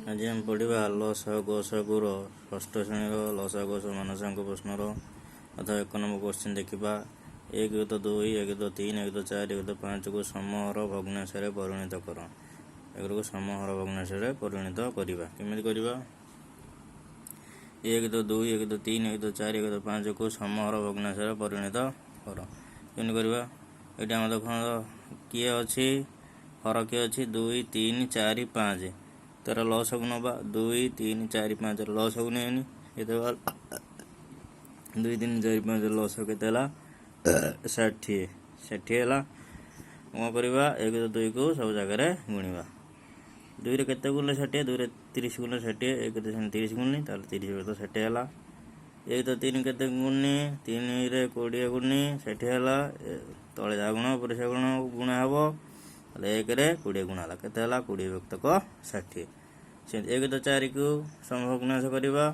आज हम पढ़ा लसागुर षष्ठ श्रेणी लसागु मानसांक प्रश्नर अथवा 1 नंबर क्वेश्चन देखा 1-2 1-3 1-4 1-5 को समहर भग्नांश परिणत कर। एगुरी को समहर भग्नांश परिणत करवा केमी करवा 1-2 1-3 1-4 1-5 को समहर भग्नांश परिणत कर केमी करवा। ये आम देख किए अच्छी हर किए अच्छी 2 3 4 5 तार लसक नवा 2 3 4 5 लसक नहीं ये 2 3 4 5 लसक के 60 60 है कौन करवा 1-2 को सब जगह गुणवा 2 रे केते गुणले 60 2 रे 30 गुणले 60 1 30 गुणनी 30 तो 60 है 1-3 केते गुणनी 3 रे 20 गुणनी 60 है तले जा गुण पर से गुण गुणा हम 1 रे 20 गुणा के 20 व्यक्त 60 1-4 को समभग्नांश करवा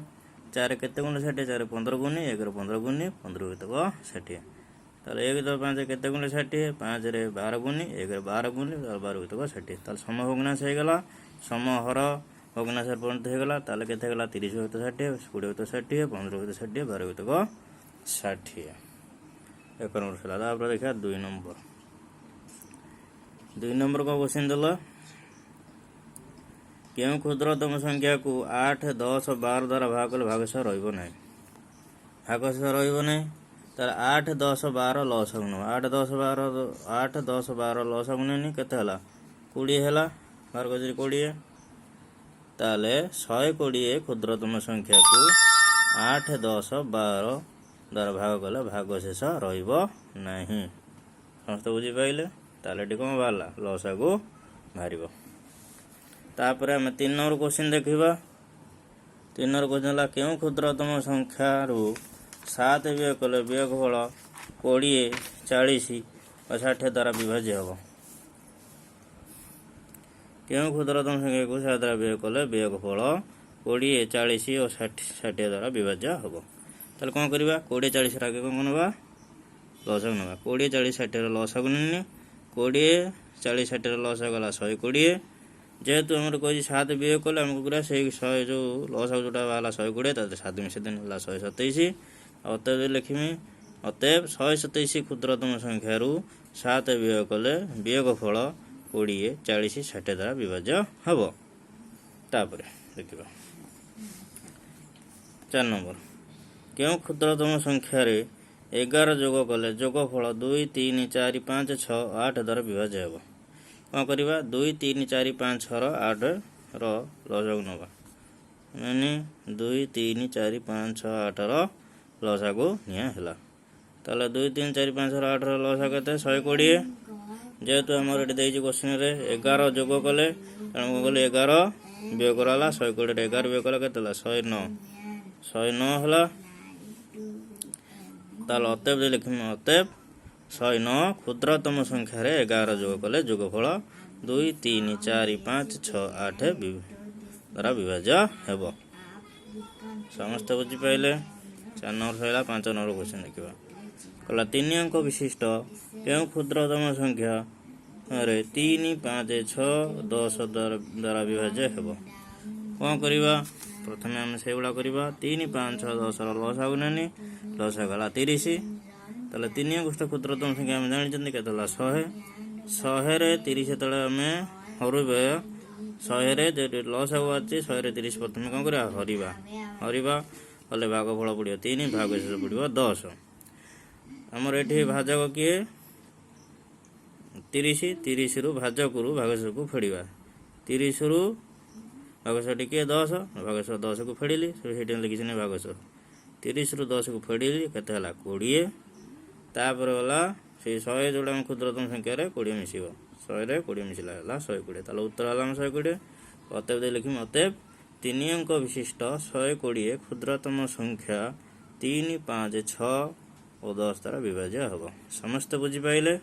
4 केते गुण 60 4 15 गुणी 1 रे 15 गुणी 15 व्यक्त 60 ताले 1-5 केते गुण 60 5 रे 12 गुणी 1 रे 12 गुणी 12 व्यक्त 60 ताले समभग्नांश हो गला समहर भग्नांश परिणत हो गला ताले केते गला 30 व्यक्त 60 20 व्यक्त 60 15 व्यक्त 60 12 व्यक्त 60 1 नंबर सला तापर देखा 2 नंबर को क्वेश्चन दला क्यों क्षुद्रतम संख्या को 8 10 12 द्वारा भाग कले भागशः रहिबो नहीं भागशः रहिबो नहीं तार 8 10 12 लसक न 8 10 12 लसक नहीं केते हला 20 हला बार गजरी 20 ताले 120 क्षुद्रतम संख्या को 8 10 12 द्वारा भाग कले भागशेष रहिबो नहीं समस्त बुझी पाइले ताले टी कौन बाहर लसागु बाहर तापर आम 3 नंबर क्वेश्चन देखा 3 नंबर क्वेश्चन है क्यों क्षुद्रतम संख्या 7 व्यय कले व्ययफल 20 40 और 60 द्वारा विभाज्य हम क्यों क्षुद्रतम संख्या को 7 द्वारा व्यय कले व्ययफल 20 40 और 60 द्वारा विभाज्य हम ताले कौन करवा 20 40 आगे कौन नवा लसक नवा 20 40 60 लसक नहीं 20 40 60 लसक गला 120 जेहेतु आम कही 7 व्यय कले आमको पूरा से 100 जो लसक जोटा बाहर 120 7 मिसे दिन है 127 अतएव लिखमी अतएव 127 क्षुद्रतम संख्या 7 व्यय कले व्ययफल 20 40 60 द्वारा विभाज्य हम तापर देखा 4 नंबर क्यों क्षुद्रतम संख्या 11 जोग कले जोगफल 2 3 4 5 6 8 द्वारा विभाज्य हम कौन करवा 2 3 4 5 6 8 लसक नवा मैंने 2 3 4 5 6 8 लसागु निला ताले 2 3 4 5 6 8 लसा के 120 जेहेतु आमर ये क्वेश्चन 11 जोग कले तेणु कौन 11 व्यय कराला 120 11 व्यय कला के 109 है ताल अतएव लिखी अतएव 109 क्षुद्रतम संख्या 11 जोग कले जोगफल 2 3 4 5 6 8 द्वारा विभाज्य हेब समस्त बुझी पाइले 4 नंबर सैला 5 नंबर क्वेश्चन देखा कला 3 अंक विशिष्ट क्यों क्षुद्रतम संख्या 3 5 6 10 द्वारा विभाज्य हेब कौन करवा प्रथम आम से गुड़ा करवा 3 5 6 10 लसक नहीं लसक गला 30 ताले 3 अंक क्षुद्रतम संख्या आम जानी के 100 100 रे 30 तले आम हरुबे 100 रे लसक अच्छी 100 रे 30 प्रथम कौन कर हरवा कले भागफल पड़ो 3 भागशेष पड़ो 10 आमर ये भाजक किए 30 रु भाजक रु भागशेष को फेड़ा 30 रु भागशेष टी 10 भागशेष 10 को फेड़िली से लिखी नहीं भागशेष 30 रु 10 को फेड़िली के 20 तापर गला से 100 जोड़ा क्षुद्रतम संख्या 20 मिस 100 रे 20 मिसला 120 ताले उत्तर है 120 अतएव लिखी अतएव 3 अंक विशिष्ट 120 क्षुद्रतम संख्या 3 5 6 और 10 द्वारा विभाज्य हम समस्त बुझी पाइले।